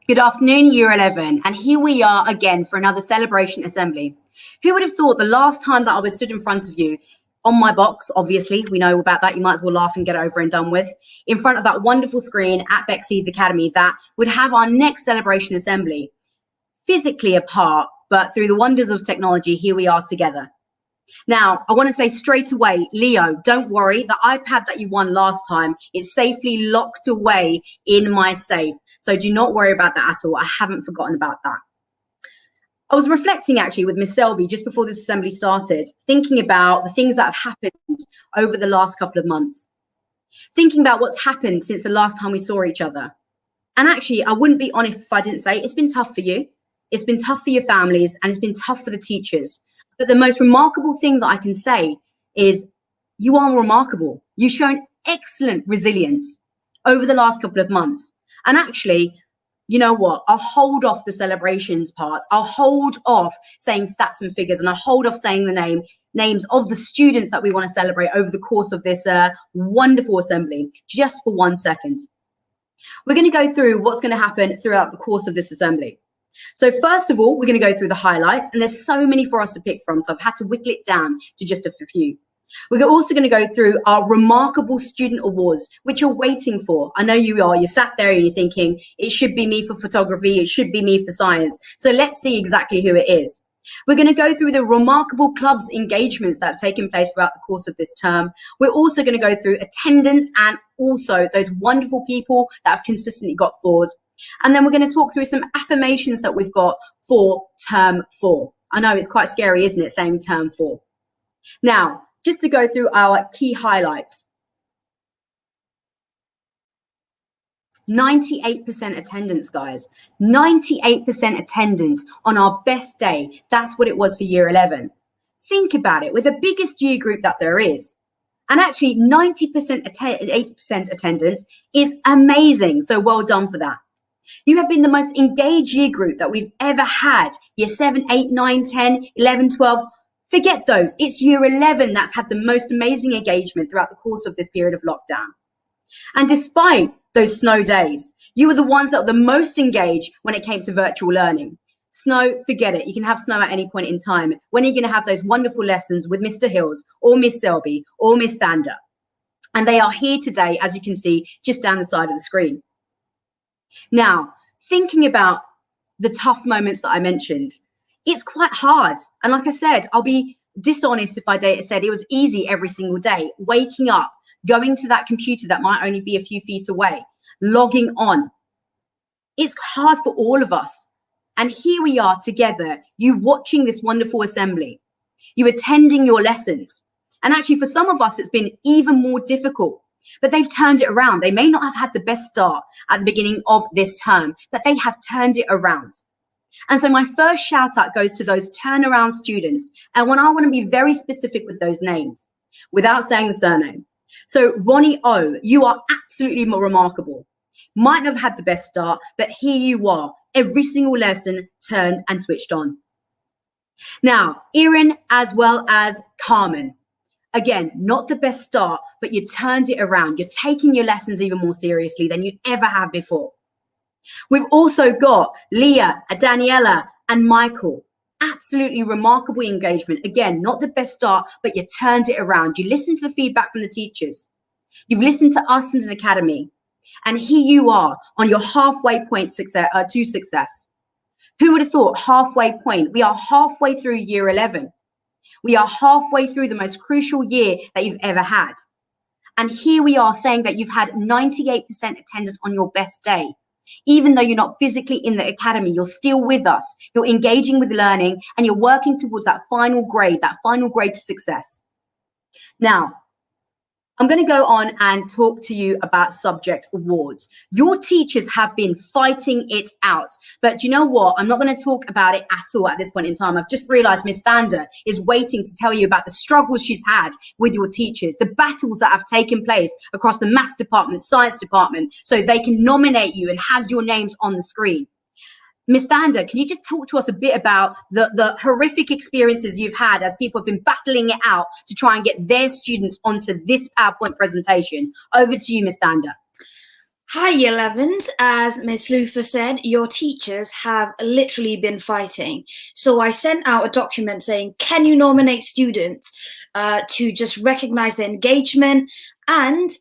Good afternoon, Year 11, and here we are again for another celebration assembly. Who would have thought the last time that I was stood in front of you, on my box, obviously, we know about that, you might as well laugh and get it over and done with, in front of that wonderful screen at Bexleyheath Academy, that would have our next celebration assembly, physically apart, but through the wonders of technology, here we are together. Now, I want to say straight away, Leo, don't worry, the iPad that you won last time is safely locked away in my safe. So do not worry about that at all. I haven't forgotten about that. I was reflecting actually with Miss Selby just before this assembly started, thinking about the things that have happened over the last couple of months, thinking about what's happened since the last time we saw each other. And actually, I wouldn't be honest if I didn't say it's been tough for you. It's been tough for your families and it's been tough for the teachers. But the most remarkable thing that I can say is you are remarkable. You've shown excellent resilience over the last couple of months. And actually, you know what? I'll hold off the celebrations parts. I'll hold off saying stats and figures, and I'll hold off saying the names of the students that we want to celebrate over the course of this wonderful assembly, just for 1 second. We're going to go through what's going to happen throughout the course of this assembly. So first of all, we're going to go through the highlights, and there's so many for us to pick from, so I've had to whittle it down to just a few. We're also going to go through our remarkable student awards, which you're waiting for. I know you are. You're sat there and you're thinking, it should be me for photography, it should be me for science. So let's see exactly who it is. We're going to go through the remarkable clubs engagements that have taken place throughout the course of this term. We're also going to go through attendance and also those wonderful people that have consistently got 4s. And then we're going to talk through some affirmations that we've got for term 4. I know it's quite scary, isn't it, saying term 4? Now, just to go through our key highlights. 98% attendance, guys. 98% attendance on our best day. That's what it was for Year 11. Think about it, with the biggest year group that there is. And actually, 80% attendance is amazing. So well done for that. You have been the most engaged year group that we've ever had. Year 7, 8, 9, 10, 11, 12. Forget those. It's Year 11 that's had the most amazing engagement throughout the course of this period of lockdown. And despite those snow days, you were the ones that were the most engaged when it came to virtual learning. Snow, forget it. You can have snow at any point in time. When are you going to have those wonderful lessons with Mr. Hills or Miss Selby or Miss Dhander? And they are here today, as you can see, just down the side of the screen. Now, thinking about the tough moments that I mentioned, it's quite hard. And like I said, I'll be dishonest if I said it was easy every single day, waking up, going to that computer that might only be a few feet away, logging on. It's hard for all of us. And here we are together, you watching this wonderful assembly, you attending your lessons. And actually, for some of us, it's been even more difficult. But they've turned it around. They may not have had the best start at the beginning of this term, but they have turned it around. And so my first shout out goes to those turnaround students. And when I want to be very specific with those names, without saying the surname. So Ronnie O, you are absolutely remarkable. Might not have had the best start, but here you are. Every single lesson turned and switched on. Now, Erin as well as Carmen. Again, not the best start, but you turned it around. You're taking your lessons even more seriously than you ever have before. We've also got Leah, Daniela, and Michael. Absolutely remarkable engagement. Again, not the best start, but you turned it around. You listened to the feedback from the teachers. You've listened to us as an academy. And here you are on your halfway point to success. Who would have thought halfway point? We are halfway through Year 11. We are halfway through the most crucial year that you've ever had. And here we are saying that you've had 98% attendance on your best day. Even though you're not physically in the academy, you're still with us. You're engaging with learning and you're working towards that final grade to success. Now, I'm going to go on and talk to you about subject awards. Your teachers have been fighting it out. But you know what? I'm not going to talk about it at all at this point in time. I've just realized Miss Dhander is waiting to tell you about the struggles she's had with your teachers, the battles that have taken place across the maths department, science department, so they can nominate you and have your names on the screen. Miss Dhander, can you just talk to us a bit about the horrific experiences you've had as people have been battling it out to try and get their students onto this PowerPoint presentation? Over to you, Miss Dhander. Hi, Year 11s. As Miss Lufa said, your teachers have literally been fighting. So I sent out a document saying, can you nominate students to just recognize their engagement? And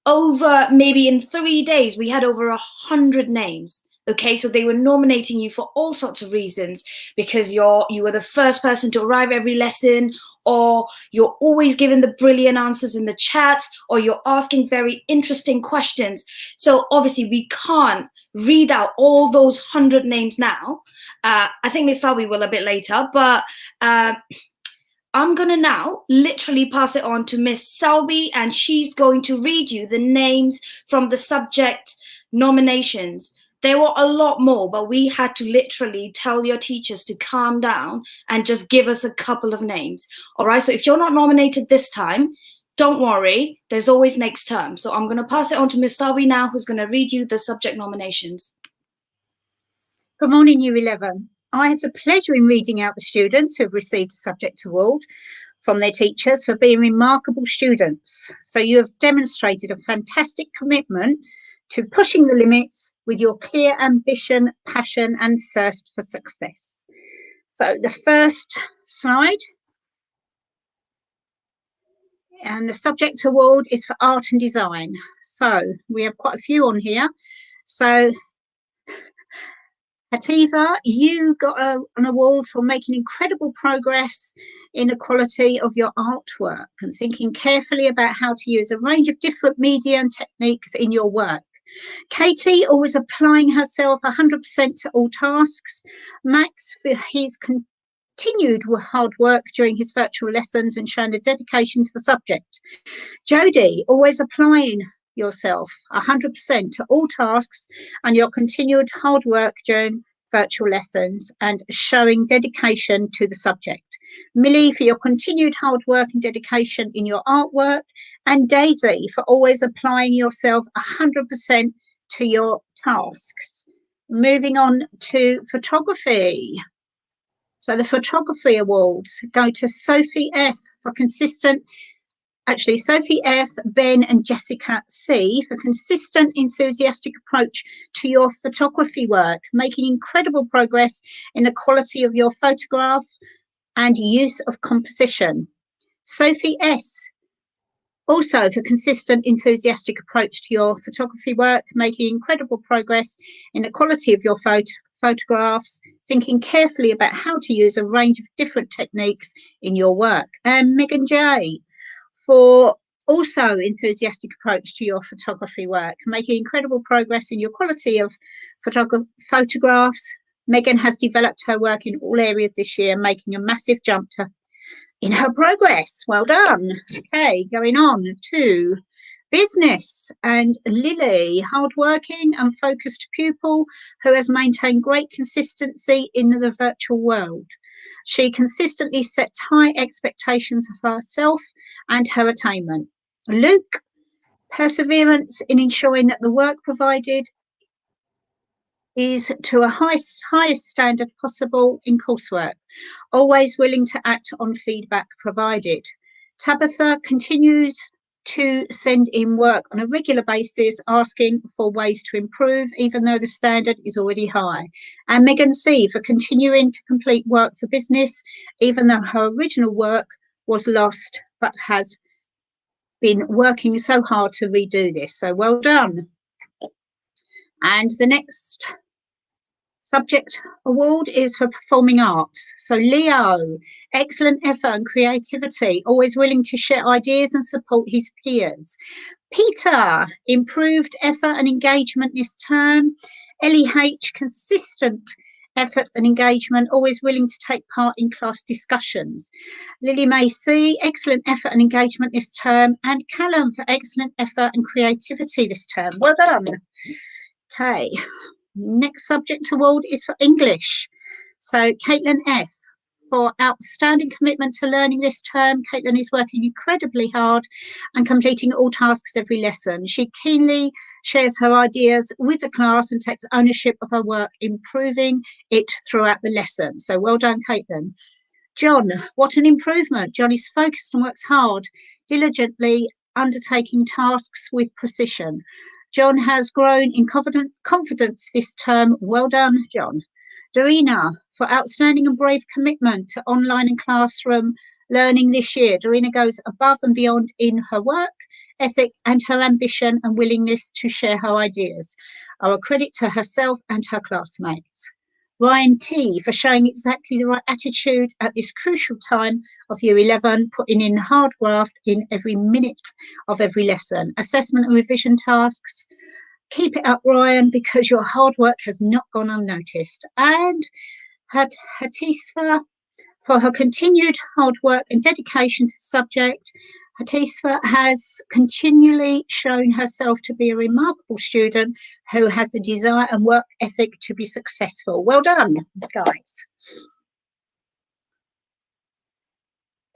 over maybe in 3 days, we had over 100 names. Okay, so they were nominating you for all sorts of reasons because you were the first person to arrive every lesson, or you're always giving the brilliant answers in the chats, or you're asking very interesting questions. So obviously we can't read out all those 100 names now. I think Miss Salvi will a bit later, but I'm gonna now literally pass it on to Miss Selby, and she's going to read you the names from the subject nominations. There were a lot more, but we had to literally tell your teachers to calm down and just give us a couple of names. All right, so if you're not nominated this time, don't worry, there's always next term. So I'm gonna pass it on to Miss Selby now, who's gonna read you the subject nominations. Good morning, Year 11. I have the pleasure in reading out the students who have received a subject award from their teachers for being remarkable students. So you have demonstrated a fantastic commitment to pushing the limits with your clear ambition, passion and thirst for success. So the first slide, and the subject award is for art and design. So we have quite a few on here. So Hativa, you got an award for making incredible progress in the quality of your artwork and thinking carefully about how to use a range of different media and techniques in your work. Katie, always applying herself 100% to all tasks. Max, for his continued hard work during his virtual lessons and showing a dedication to the subject. Jodie, always applying yourself 100% to all tasks and your continued hard work during virtual lessons and showing dedication to the subject. Millie, for your continued hard work and dedication in your artwork. And Daisy, for always applying yourself 100% to your tasks. Moving on to photography. So the photography awards go to Sophie F for consistent Sophie F, Ben and Jessica C for consistent, enthusiastic approach to your photography work, making incredible progress in the quality of your photograph and use of composition. Sophie S, also for consistent, enthusiastic approach to your photography work, making incredible progress in the quality of your photographs, thinking carefully about how to use a range of different techniques in your work. And Megan J, for also enthusiastic approach to your photography work, making incredible progress in your quality of photographs. Megan has developed her work in all areas this year, making a massive jump in her progress. Well done. Okay, going on to business, and Lily, hardworking and focused pupil who has maintained great consistency in the virtual world. She consistently sets high expectations of herself and her attainment. Luke, perseverance in ensuring that the work provided is to a highest standard possible in coursework, always willing to act on feedback provided. Tabitha continues to send in work on a regular basis, asking for ways to improve, even though the standard is already high. And Megan C for continuing to complete work for business, even though her original work was lost, but has been working so hard to redo this. So well done. And the next subject award is for performing arts. So Leo, excellent effort and creativity, always willing to share ideas and support his peers. Peter, improved effort and engagement this term. Ellie H, consistent effort and engagement, always willing to take part in class discussions. Lily May C, excellent effort and engagement this term. And Callum for excellent effort and creativity this term. Well done. Okay. Next subject award is for English. So Caitlin F for outstanding commitment to learning this term. Caitlin is working incredibly hard and completing all tasks every lesson. She keenly shares her ideas with the class and takes ownership of her work, improving it throughout the lesson. So well done, Caitlin. John, what an improvement. John is focused and works hard, diligently undertaking tasks with precision. John has grown in confidence this term. Well done, John. Dorina, for outstanding and brave commitment to online and classroom learning this year. Dorina goes above and beyond in her work ethic and her ambition and willingness to share her ideas are a credit to herself and her classmates. Ryan T, for showing exactly the right attitude at this crucial time of Year 11, putting in hard graft in every minute of every lesson. Assessment and revision tasks. Keep it up, Ryan, because your hard work has not gone unnoticed. And Hatisfa, for her continued hard work and dedication to the subject. Hatisfa has continually shown herself to be a remarkable student who has the desire and work ethic to be successful. Well done, guys.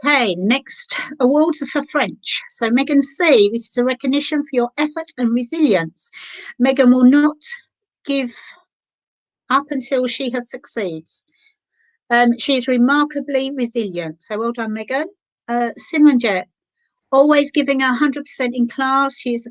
Okay, next awards are for French. So Megan C, this is a recognition for your effort and resilience. Megan will not give up until she has succeeded. She is remarkably resilient. So well done, Megan. Simranjet, always giving her 100% in class. She is a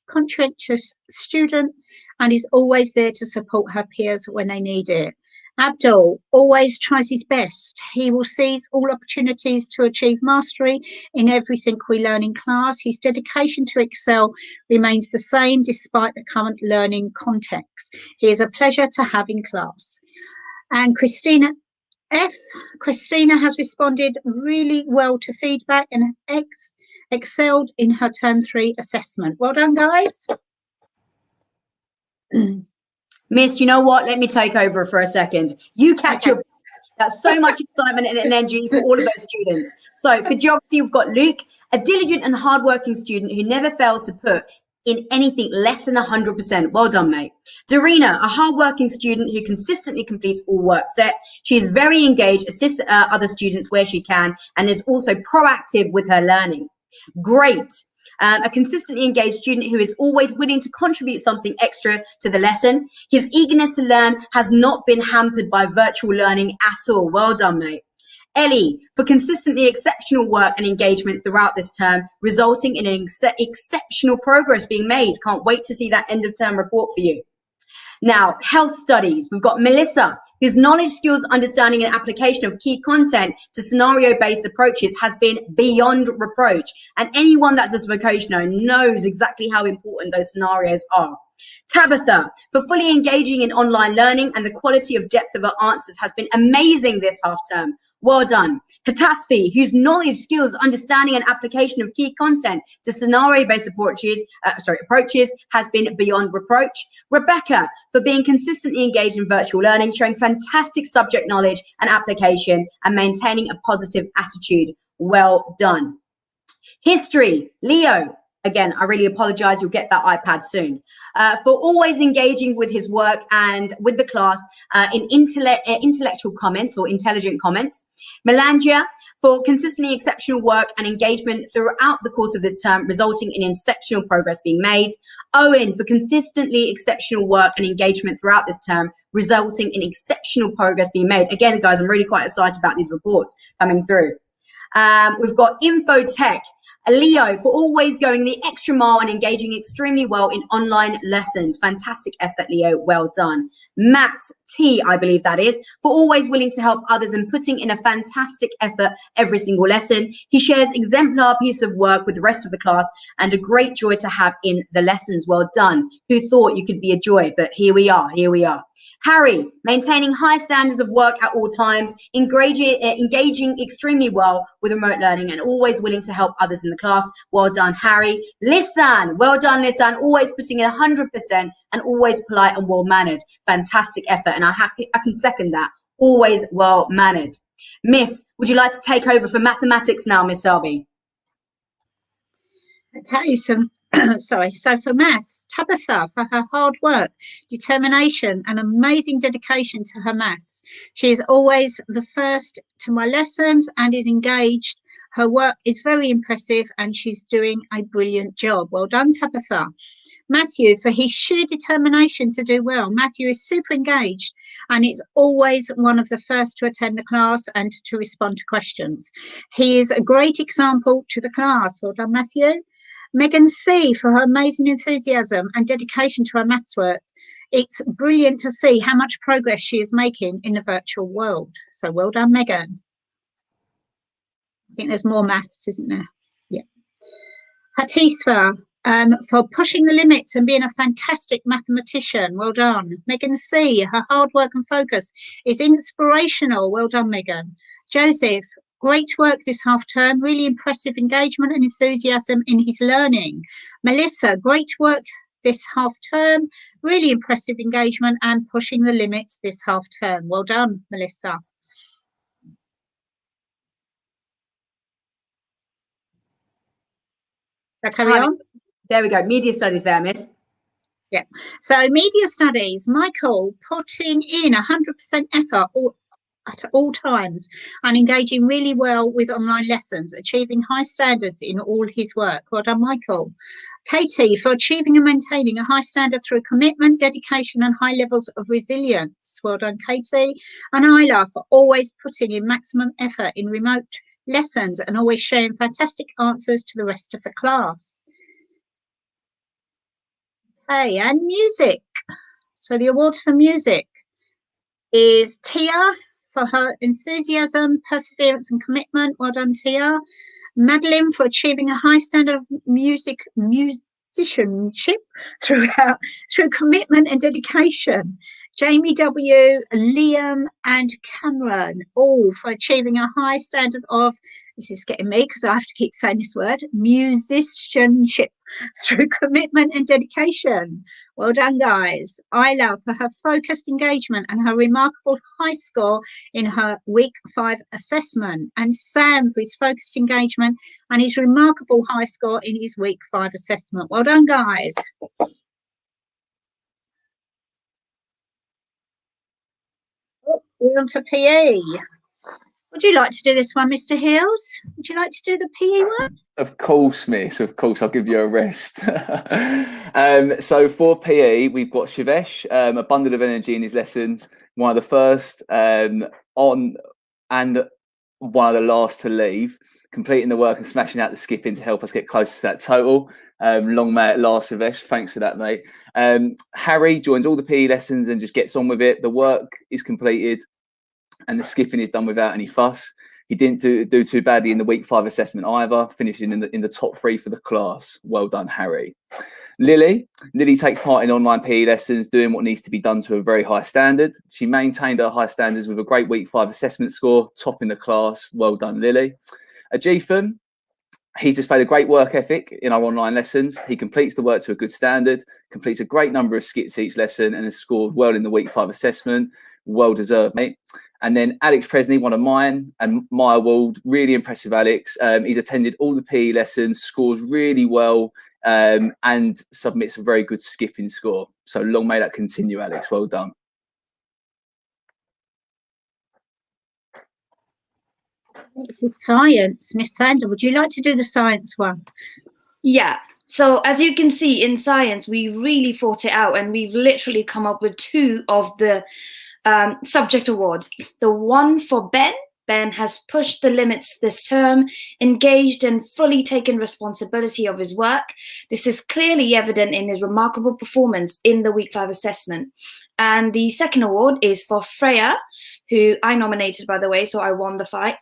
conscientious student and is always there to support her peers when they need it. Abdul always tries his best. He will seize all opportunities to achieve mastery in everything we learn in class. His dedication to excel remains the same despite the current learning context. He is a pleasure to have in class. And Christina F. Christina has responded really well to feedback and has excelled in her Term 3 assessment. Well done, guys. Miss, you know what? Let me take over for a second. You catch your... That's so much excitement and energy for all of those students. So for geography, we've got Luke, a diligent and hardworking student who never fails to put in anything less than 100%. Well done, mate. Dorina, a hardworking student who consistently completes all work set. She is very engaged, assists other students where she can, and is also proactive with her learning. Great. A consistently engaged student who is always willing to contribute something extra to the lesson. His eagerness to learn has not been hampered by virtual learning at all. Well done, mate. Ellie, for consistently exceptional work and engagement throughout this term, resulting in an exceptional progress being made. Can't wait to see that end of term report for you. Now, health studies. We've got Melissa, whose knowledge, skills, understanding and application of key content to scenario-based approaches has been beyond reproach. And anyone that does vocational knows exactly how important those scenarios are. Tabitha, for fully engaging in online learning, and the quality of depth of her answers has been amazing this half term. Well done. Hatasfi, whose knowledge, skills, understanding and application of key content to scenario-based approaches has been beyond reproach. Rebecca, for being consistently engaged in virtual learning, showing fantastic subject knowledge and application and maintaining a positive attitude. Well done. History, Leo. Again, I really apologize. You'll get that iPad soon. For always engaging with his work and with the class in intellectual comments or intelligent comments. Melangia, for consistently exceptional work and engagement throughout the course of this term, resulting in exceptional progress being made. Owen, for consistently exceptional work and engagement throughout this term, resulting in exceptional progress being made. Again, guys, I'm really quite excited about these reports coming through. We've got Infotech. Leo, for always going the extra mile and engaging extremely well in online lessons. Fantastic effort, Leo. Well done. Matt T, I believe that is, for always willing to help others and putting in a fantastic effort every single lesson. He shares exemplar piece of work with the rest of the class and a great joy to have in the lessons. Well done. Who thought you could be a joy? But here we are. Here we are. Harry, maintaining high standards of work at all times, engaging extremely well with remote learning and always willing to help others in the class. Well done, Harry. Lisan, well done, Lisan, always putting in 100% and always polite and well-mannered. Fantastic effort, and I can second that. Always well-mannered. Miss, would you like to take over for mathematics now, Miss Selby? Okay, so so for maths, Tabitha, for her hard work, determination and amazing dedication to her maths. She is always the first to my lessons and is engaged. Her work is very impressive and she's doing a brilliant job. Well done, Tabitha. Matthew, for his sheer determination to do well. Matthew is super engaged and it's always one of the first to attend the class and to respond to questions. He is a great example to the class. Well done, Matthew. Megan C for her amazing enthusiasm and dedication to her maths work. It's brilliant to see how much progress she is making in the virtual world. So well done, Megan. I think there's more maths, isn't there? Yeah. Hatisva, for pushing the limits and being a fantastic mathematician. Well done. Megan C, her hard work and focus is inspirational. Well done, Megan. Joseph, great work this half term. Really impressive engagement and enthusiasm in his learning. Melissa, great work this half term. Really impressive engagement and pushing the limits this half term. Well done, Melissa. Shall I carry on? There we go. Media studies there, miss. Yeah. So media studies, Michael putting in 100% effort at all times and engaging really well with online lessons, achieving high standards in all his work. Well done, Michael. Katie, for achieving and maintaining a high standard through commitment, dedication and high levels of resilience. Well done, Katie. And Isla, for always putting in maximum effort in remote lessons and always sharing fantastic answers to the rest of the class. Okay, and music. So the awards for music is Tia for her enthusiasm, perseverance and commitment. Well done, Tia. Madeline for achieving a high standard of musicianship through commitment and dedication. Jamie W, Liam and Cameron, all for achieving a high standard of, this is getting me because I have to keep saying this word, musicianship through commitment and dedication. Well done, guys. Isla for her focused engagement and her remarkable high score in her week 5 assessment. And Sam for his focused engagement and his remarkable high score in his week 5 assessment. Well done, guys. We're on to PE. Would you like to do this one, Mr. Hills? Would you like to do the PE one? Of course, miss. Of course, I'll give you a rest. So for PE, we've got Shivesh, a bundle of energy in his lessons, one of the first on and one of the last to leave, completing the work and smashing out the skipping to help us get closer to that total. Long may it last, Shivesh. Thanks for that, mate. Harry joins all the PE lessons and just gets on with it. The work is completed and the skipping is done without any fuss. He didn't do too badly in the week 5 assessment either, finishing in the top 3 for the class. Well done, Harry. Lily takes part in online PE lessons, doing what needs to be done to a very high standard. She maintained her high standards with a great week 5 assessment score, topping the class. Well done, Lily. Ajithan, he's displayed a great work ethic in our online lessons. He completes the work to a good standard, completes a great number of skits each lesson, and has scored well in the week 5 assessment. Well deserved, mate. And then Alex Presney, one of mine, and my award, really impressive, Alex. He's attended all the PE lessons, scores really well, and submits a very good skipping score. So long may that continue, Alex. Well done. Science. Miss Thunder, would you like to do the science one? Yeah. So as you can see in science, we really fought it out and we've literally come up with 2 of the subject awards. The one for Ben. Ben has pushed the limits this term, engaged and fully taken responsibility of his work. This is clearly evident in his remarkable performance in the week 5 assessment. And the second award is for Freya, who I nominated, by the way, so I won the fight.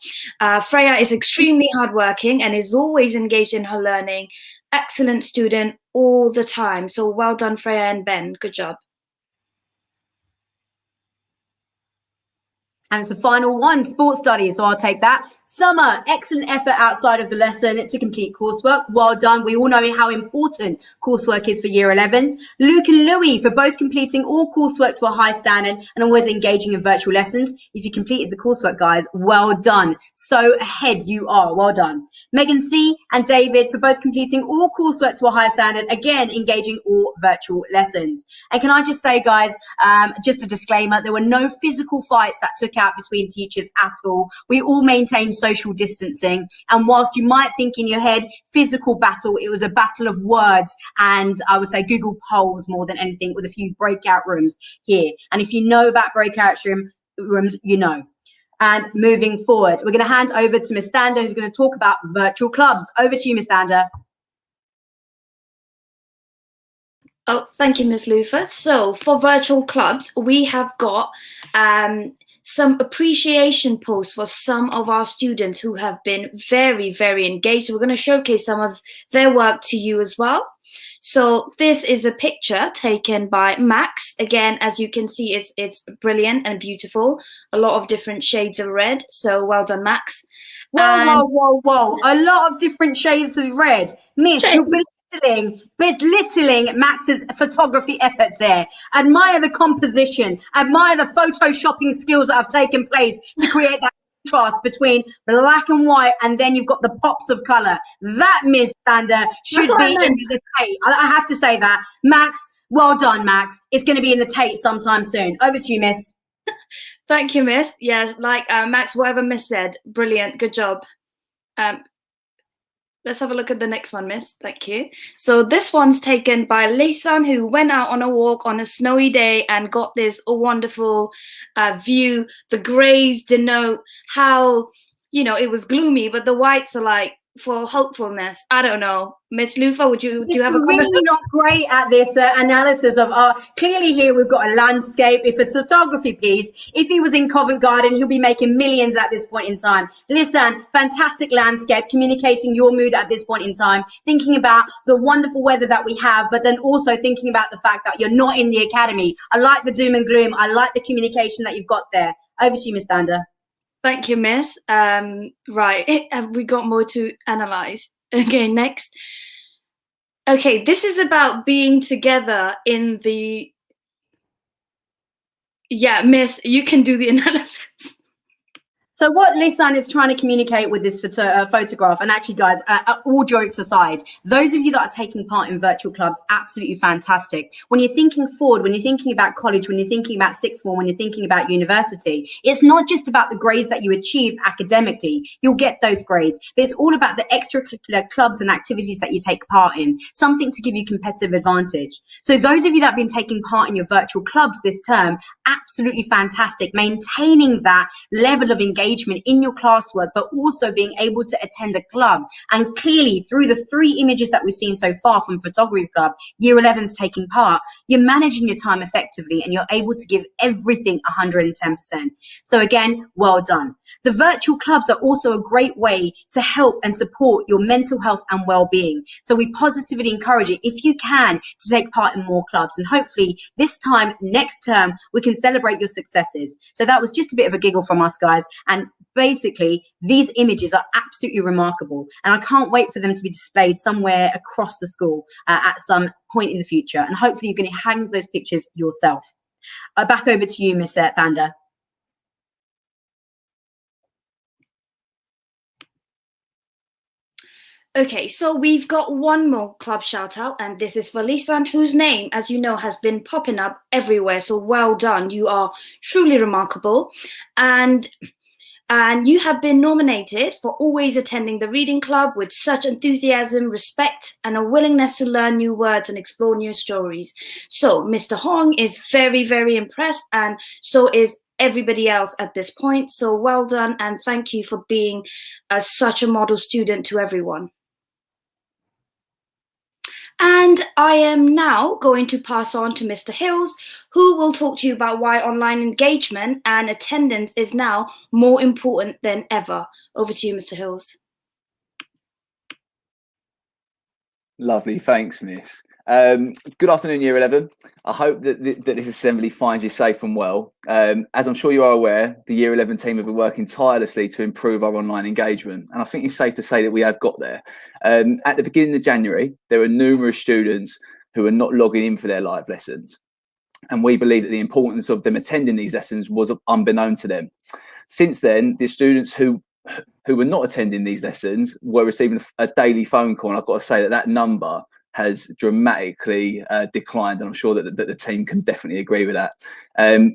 Freya is extremely hardworking and is always engaged in her learning. Excellent student all the time. So well done, Freya and Ben. Good job. And it's the final one, sports studies, so I'll take that. Summer, excellent effort outside of the lesson to complete coursework. Well done. We all know how important coursework is for year 11s. Luke and Louis for both completing all coursework to a high standard and always engaging in virtual lessons. If you completed the coursework, guys, well done. So ahead you are. Well done. Megan C and David for both completing all coursework to a high standard, again, engaging all virtual lessons. And can I just say, guys, just a disclaimer, there were no physical fights that took out between teachers at all. We all maintained social distancing, and whilst you might think in your head physical battle, it was a battle of words and I would say Google polls more than anything, with a few breakout rooms here. And if you know about breakout rooms, you know. And moving forward, we're going to hand over to Miss Thunder, who's going to talk about virtual clubs. Over to you, Miss Thunder. Oh, thank you, Ms. Lufa. So for virtual clubs, we have got some appreciation posts for some of our students who have been very, very engaged. We're going to showcase some of their work to you as well. So this is a picture taken by Max. Again, as you can see, it's brilliant and beautiful. A lot of different shades of red. So well done, Max. Whoa. A lot of different shades of red. Miss, you're belittling Max's photography efforts there. Admire the composition. Admire the photoshopping skills that have taken place to create that contrast between black and white, and then you've got the pops of color. That, Miss Sander, should be in the Tate. I have to say that. Max, well done, Max. It's going to be in the Tate sometime soon. Over to you, Miss. Thank you, Miss. Yes, like Max, whatever Miss said, brilliant, good job. Let's have a look at the next one, Miss. Thank you. So this one's taken by Lisan, who went out on a walk on a snowy day and got this wonderful view. The greys denote how, you know, it was gloomy, but the whites are like for hopefulness. I don't know. Miss Lufa, do you have a comment? Really not great at this analysis of art. Clearly here we've got a landscape. If a photography piece, if he was in Covent Garden, he'll be making millions at this point in time. Listen, fantastic landscape, communicating your mood at this point in time, thinking about the wonderful weather that we have, but then also thinking about the fact that you're not in the academy. I like the doom and gloom. I like the communication that you've got there. Over to you, Miss Dander. Thank you, Miss. Right, have we got more to analyze? Okay, next. Okay, this is about being together in the... Yeah, Miss, you can do the analysis. So what Lisan is trying to communicate with this photograph, and actually, guys, all jokes aside, those of you that are taking part in virtual clubs, absolutely fantastic. When you're thinking forward, when you're thinking about college, when you're thinking about sixth form, when you're thinking about university, it's not just about the grades that you achieve academically. You'll get those grades, but it's all about the extracurricular clubs and activities that you take part in, something to give you competitive advantage. So those of you that have been taking part in your virtual clubs this term, absolutely fantastic. Maintaining that level of engagement in your classwork, but also being able to attend a club. And clearly through the 3 images that we've seen so far from photography club, year 11's taking part, you're managing your time effectively and you're able to give everything 110%. So again, well done. The virtual clubs are also a great way to help and support your mental health and well-being. So we positively encourage you, if you can, to take part in more clubs. And hopefully this time, next term, we can celebrate your successes. So that was just a bit of a giggle from us, guys. And basically, these images are absolutely remarkable. And I can't wait for them to be displayed somewhere across the school at some point in the future. And hopefully you're going to hang those pictures yourself. Back over to you, Miss Thanda. Okay, so we've got one more club shout out, and this is for Lisan, whose name, as you know, has been popping up everywhere. So well done. You are truly remarkable. And you have been nominated for always attending the reading club with such enthusiasm, respect, and a willingness to learn new words and explore new stories. So Mr. Hong is very, very impressed, and so is everybody else at this point. So well done, and thank you for being such a model student to everyone. And I am now going to pass on to Mr. Hills, who will talk to you about why online engagement and attendance is now more important than ever. Over to you, Mr. Hills. Lovely, thanks, Miss. Good afternoon, Year 11. I hope that this assembly finds you safe and well. As I'm sure you are aware, the Year 11 team have been working tirelessly to improve our online engagement, and I think it's safe to say that we have got there. At the beginning of January, there were numerous students who were not logging in for their live lessons, and we believe that the importance of them attending these lessons was unbeknown to them. Since then, the students who were not attending these lessons were receiving a daily phone call, and I've got to say that number has dramatically declined, and I'm sure that the team can definitely agree with that.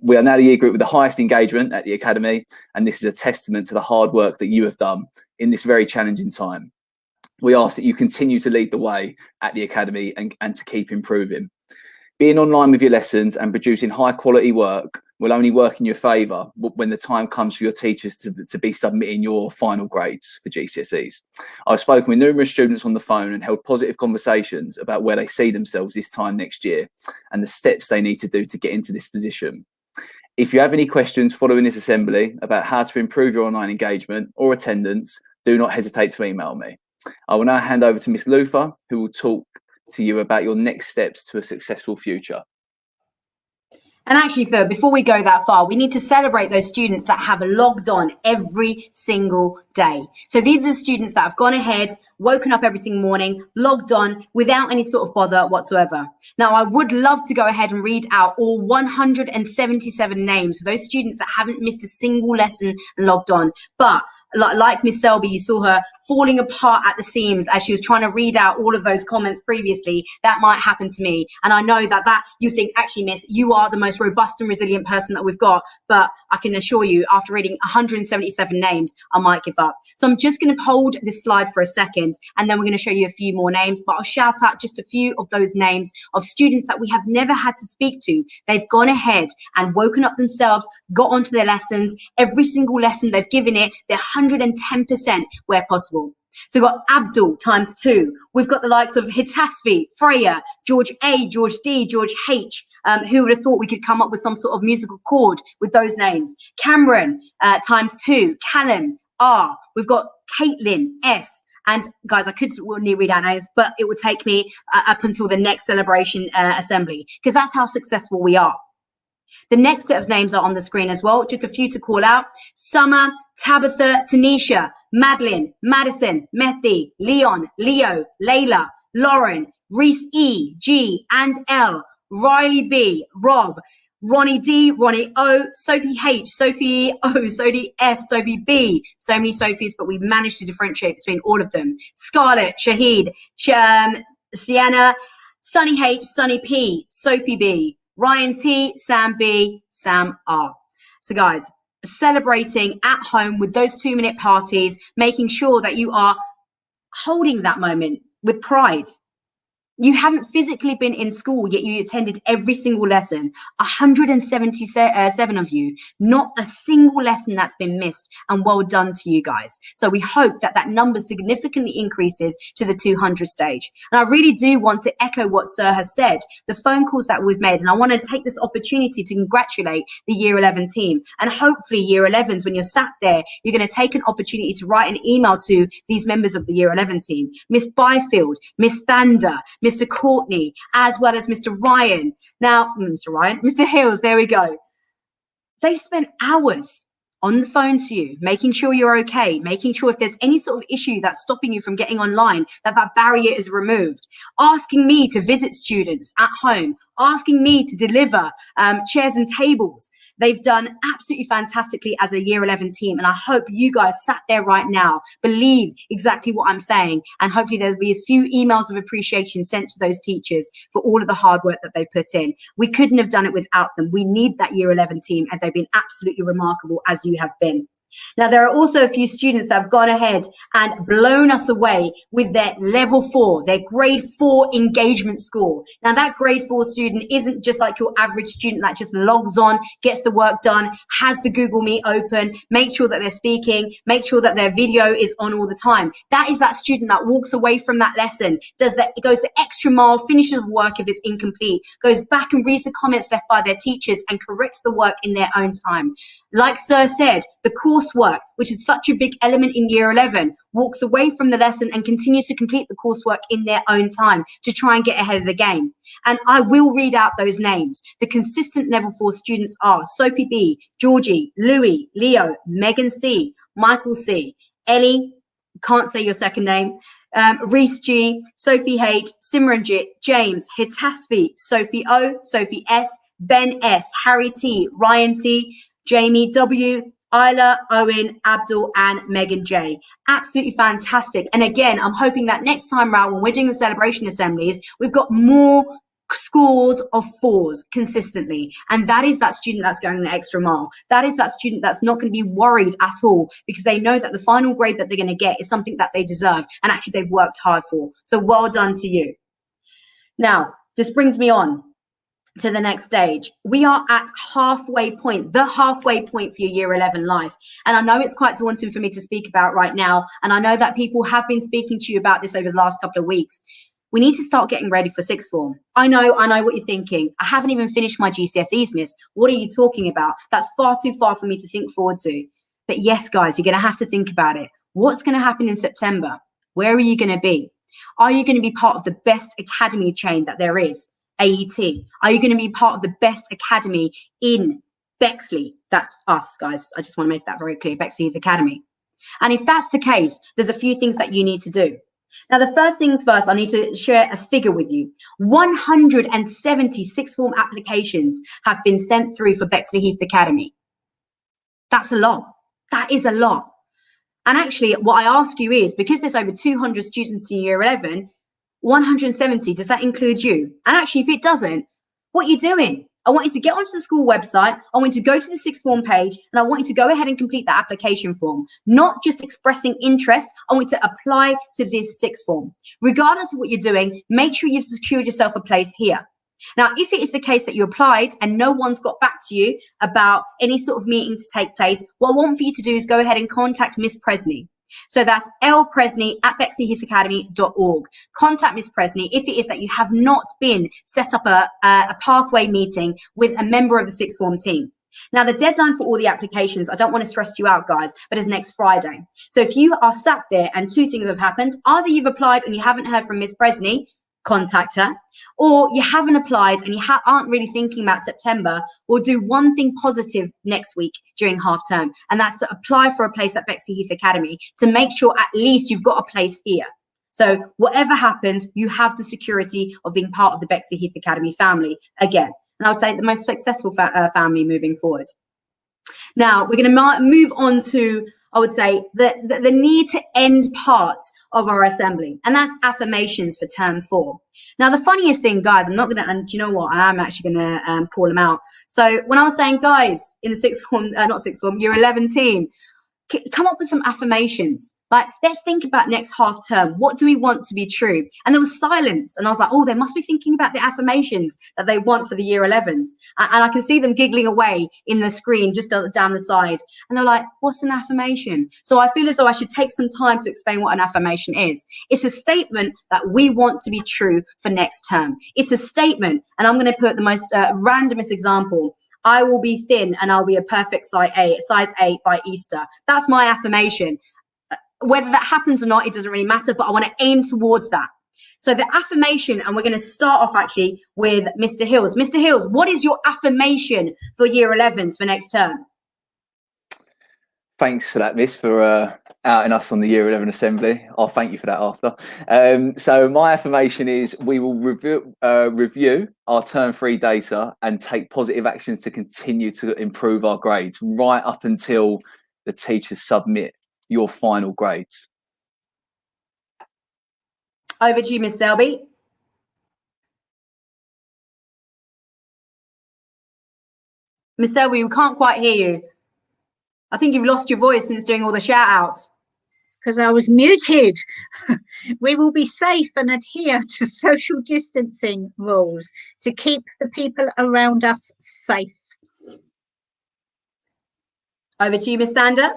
We are now the year group with the highest engagement at the academy, and this is a testament to the hard work that you have done in this very challenging time. We ask that you continue to lead the way at the academy and to keep improving. Being online with your lessons and producing high quality work will only work in your favour when the time comes for your teachers to be submitting your final grades for GCSEs. I've spoken with numerous students on the phone and held positive conversations about where they see themselves this time next year and the steps they need to do to get into this position. If you have any questions following this assembly about how to improve your online engagement or attendance, do not hesitate to email me. I will now hand over to Miss Luther, who will talk to you about your next steps to a successful future. And actually, before we go that far, we need to celebrate those students that have logged on every single day. So these are the students that have gone ahead, woken up every single morning, logged on without any sort of bother whatsoever. Now, I would love to go ahead and read out all 177 names for those students that haven't missed a single lesson and logged on. But like Miss Selby, you saw her falling apart at the seams as she was trying to read out all of those comments previously. That might happen to me. And I know that you think, actually, Miss, you are the most robust and resilient person that we've got. But I can assure you, after reading 177 names, I might give up. So I'm just going to hold this slide for a second, and then we're going to show you a few more names. But I'll shout out just a few of those names of students that we have never had to speak to. They've gone ahead and woken up themselves, got onto their lessons. Every single lesson they've given it, they're 110% where possible. So we've got Abdul ×2. We've got the likes of Hitasvi, Freya, George A, George D, George H. Who would have thought we could come up with some sort of musical chord with those names? Cameron ×2, Callum R. We've got Caitlin S. And guys, I could read out names, but it would take me up until the next celebration assembly, because that's how successful we are. The next set of names are on the screen as well. Just a few to call out. Summer, Tabitha, Tanisha, Madeline, Madison, Mehdi, Leon, Leo, Layla, Lauren, Reese E, G and L, Riley B, Rob, Ronnie D, Ronnie O, Sophie H, Sophie O, Sophie F, Sophie B. So many Sophies, but we managed to differentiate between all of them. Scarlett, Shahid, Shiana, Sunny H, Sunny P, Sophie B, Ryan T, Sam B, Sam R. So guys, celebrating at home with those 2-minute parties, making sure that you are holding that moment with pride. You haven't physically been in school, yet you attended every single lesson. 177 of you, not a single lesson that's been missed, and well done to you guys. So we hope that number significantly increases to the 200 stage. And I really do want to echo what Sir has said, the phone calls that we've made. And I want to take this opportunity to congratulate the Year 11 team. And hopefully Year 11s, when you're sat there, you're going to take an opportunity to write an email to these members of the Year 11 team. Miss Byfield, Miss Stander, Mr. Courtney, as well as Mr. Ryan. Now, Mr. Hills, there we go. They've spent hours on the phone to you, making sure you're okay, making sure if there's any sort of issue that's stopping you from getting online, that barrier is removed, asking me to visit students at home, asking me to deliver chairs and tables. They've done absolutely fantastically as a Year 11 team. And I hope you guys sat there right now, believe exactly what I'm saying. And hopefully there'll be a few emails of appreciation sent to those teachers for all of the hard work that they put in. We couldn't have done it without them. We need that Year 11 team, and they've been absolutely remarkable, as you have been. Now, there are also a few students that have gone ahead and blown us away with their level 4, their grade 4 engagement score. Now, that grade 4 student isn't just like your average student that just logs on, gets the work done, has the Google Meet open, make sure that they're speaking, make sure that their video is on all the time. That is that student that walks away from that lesson, goes the extra mile, finishes work if it's incomplete, goes back and reads the comments left by their teachers and corrects the work in their own time. Like Sir said, the coursework, which is such a big element in Year 11, walks away from the lesson and continues to complete the coursework in their own time to try and get ahead of the game. And I will read out those names. The consistent level 4 students are Sophie B, Georgie, Louis, Leo, Megan C, Michael C, Ellie, can't say your second name, Reese G, Sophie H, Simranjit, James, Hitasvi, Sophie O, Sophie S, Ben S, Harry T, Ryan T, Jamie W, Isla, Owen, Abdul, and Megan J. Absolutely fantastic. And again, I'm hoping that next time round, when we're doing the celebration assemblies, we've got more scores of 4s consistently. And that is that student that's going the extra mile. That is that student that's not going to be worried at all, because they know that the final grade that they're going to get is something that they deserve and actually they've worked hard for. So well done to you. Now, this brings me on to the next stage. We are at halfway point, the halfway point for your year 11 life. And I know it's quite daunting for me to speak about right now. And I know that people have been speaking to you about this over the last couple of weeks. We need to start getting ready for sixth form. I know what you're thinking. I haven't even finished my GCSEs, miss. What are you talking about? That's far too far for me to think forward to. But yes, guys, you're going to have to think about it. What's going to happen in September? Where are you going to be? Are you going to be part of the best academy chain that there is? AET? Are you going to be part of the best academy in Bexley? That's us, guys. I just want to make that very clear, Bexleyheath Academy. And if that's the case, there's a few things that you need to do. Now, the first things first, I need to share a figure with you. 170 sixth form applications have been sent through for Bexleyheath Academy. That's a lot. That is a lot. And actually, what I ask you is, because there's over 200 students in year 11, 170, does that include you? And actually, if it doesn't, what are you doing? I want you to get onto the school website. I want you to go to the sixth form page, and I want you to go ahead and complete that application form. Not just expressing interest. I want you to apply to this sixth form. Regardless of what you're doing, make sure you've secured yourself a place here. Now, if it is the case that you applied and no one's got back to you about any sort of meeting to take place, what I want for you to do is go ahead and contact Miss Presney. So that's lpresney@bexleyheathacademy.org. Contact Miss Presney if it is that you have not been set up a pathway meeting with a member of the sixth form team. Now, the deadline for all the applications, I don't want to stress you out, guys, but it's next Friday. So if you are sat there and two things have happened, either you've applied and you haven't heard from Miss Presney, contact her, or you haven't applied and you aren't really thinking about September, or do one thing positive next week during half term, and that's to apply for a place at Bexleyheath Academy to make sure at least you've got a place here. So whatever happens, you have the security of being part of the Bexleyheath Academy family again. And I would say the most successful family moving forward. Now, we're going to move on to, I would say, the need to end part of our assembly, and that's affirmations for term 4. Now, the funniest thing, guys, I'm not going to, and you know what, I am actually going to call them out. So when I was saying, guys, in the sixth form, not sixth form, year 11 team, come up with some affirmations. Like, let's think about next half term. What do we want to be true? And there was silence. And I was like, oh, they must be thinking about the affirmations that they want for the year 11s. And I can see them giggling away in the screen just down the side. And they're like, what's an affirmation? So I feel as though I should take some time to explain what an affirmation is. It's a statement that we want to be true for next term. It's a statement. And I'm going to put the most randomest example. I will be thin and I'll be a perfect size 8 by Easter. That's my affirmation. Whether that happens or not, it doesn't really matter, but I want to aim towards that. So the affirmation, and we're going to start off actually with Mr. Hills. Mr. Hills, what is your affirmation for year 11s for next term? Thanks for that, Miss, for outing us on the year 11 assembly. I'll thank you for that after. So my affirmation is we will review our term 3 data and take positive actions to continue to improve our grades right up until the teachers submit your final grades. Over to you, Miss Selby. Miss Selby, we can't quite hear you. I think you've lost your voice since doing all the shout outs. Because I was muted. We will be safe and adhere to social distancing rules to keep the people around us safe. Over to you, Miss Stander.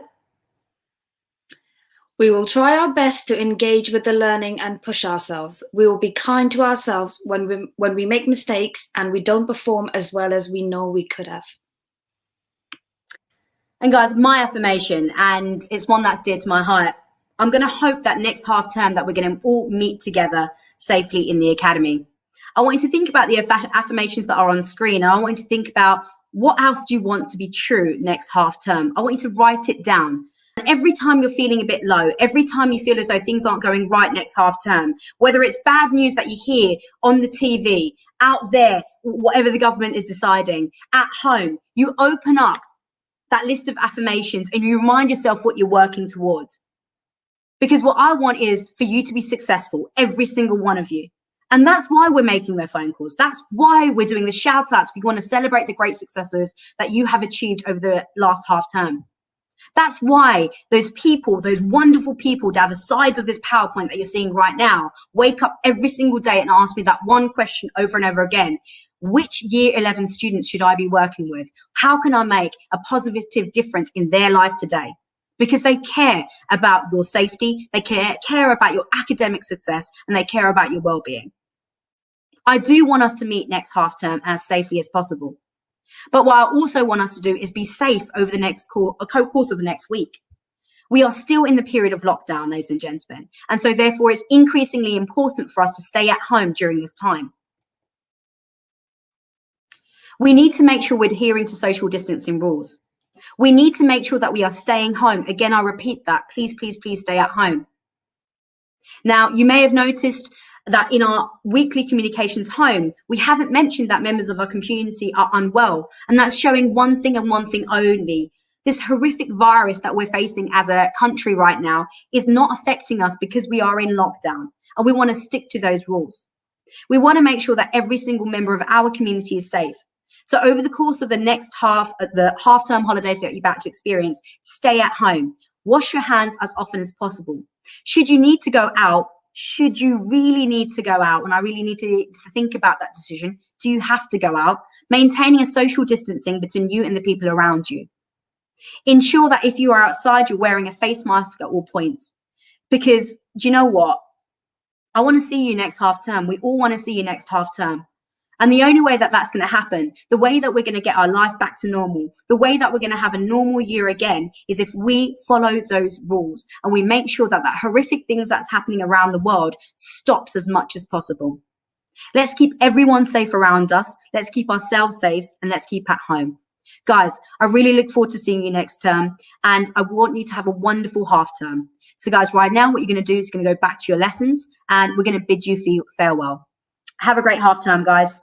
We will try our best to engage with the learning and push ourselves. We will be kind to ourselves when we make mistakes and we don't perform as well as we know we could have. And guys, my affirmation, and it's one that's dear to my heart, I'm going to hope that next half term that we're going to all meet together safely in the academy. I want you to think about the affirmations that are on screen, and I want you to think about what else do you want to be true next half term. I want you to write it down. And every time you're feeling a bit low, every time you feel as though things aren't going right next half term, whether it's bad news that you hear on the TV, out there, whatever the government is deciding, at home, you open up that list of affirmations and you remind yourself what you're working towards. Because what I want is for you to be successful, every single one of you. And that's why we're making their phone calls. That's why we're doing the shout outs. We want to celebrate the great successes that you have achieved over the last half term. That's why those people, those wonderful people down the sides of this PowerPoint that you're seeing right now, wake up every single day and ask me that one question over and over again. Which year 11 students should I be working with? How can I make a positive difference in their life today? Because they care about your safety, they care about your academic success, and they care about your well-being. I do want us to meet next half term as safely as possible. But what I also want us to do is be safe over the next course of the next week. We are still in the period of lockdown, ladies and gentlemen. And so therefore it's increasingly important for us to stay at home during this time. We need to make sure we're adhering to social distancing rules. We need to make sure that we are staying home. Again, I repeat that. Please, please, please stay at home. Now, you may have noticed that in our weekly communications home, we haven't mentioned that members of our community are unwell. And that's showing one thing and one thing only. This horrific virus that we're facing as a country right now is not affecting us because we are in lockdown. And we want to stick to those rules. We want to make sure that every single member of our community is safe. So over the course of the next the half-term holidays that you're about to experience, stay at home. Wash your hands as often as possible. Should you need to go out, should you really need to go out, and I really need to think about that decision, do you have to go out? Maintaining a social distancing between you and the people around you. Ensure that if you are outside, you're wearing a face mask at all points. Because do you know what? I want to see you next half term. We all want to see you next half term. And the only way that that's going to happen, the way that we're going to get our life back to normal, the way that we're going to have a normal year again, is if we follow those rules and we make sure that that horrific things that's happening around the world stops as much as possible. Let's keep everyone safe around us. Let's keep ourselves safe, and let's keep at home. Guys, I really look forward to seeing you next term, and I want you to have a wonderful half term. So guys, right now what you're going to do is going to go back to your lessons, and we're going to bid you farewell. Have a great half term, guys.